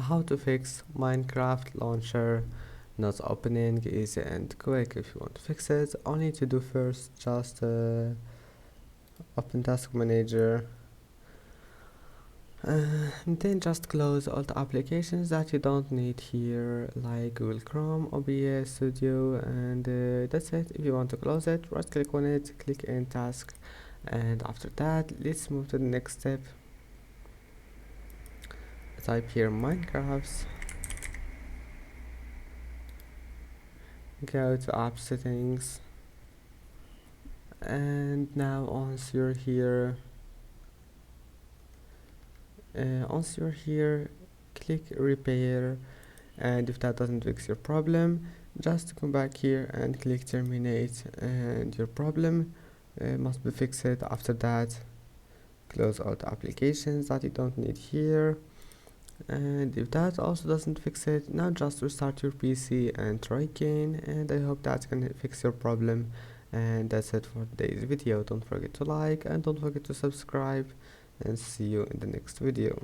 how to fix Minecraft launcher not opening. Easy and quick. If you want to fix it, all you need to do first, just open task manager, and then just close all the applications that you don't need here, like Google Chrome, OBS Studio, and that's it. If you want to close it, right click on it, click in task, and after that let's move to the next step. Type here Minecraft, go to app settings, and now once you're here, click repair, and if that doesn't fix your problem, just come back here and click terminate, and your problem must be fixed. After that, close all the applications that you don't need here, and if that also doesn't fix it, now just restart your PC and try again, and I hope that can fix your problem. And that's it for today's video. Don't forget to like and don't forget to subscribe, and see you in the next video.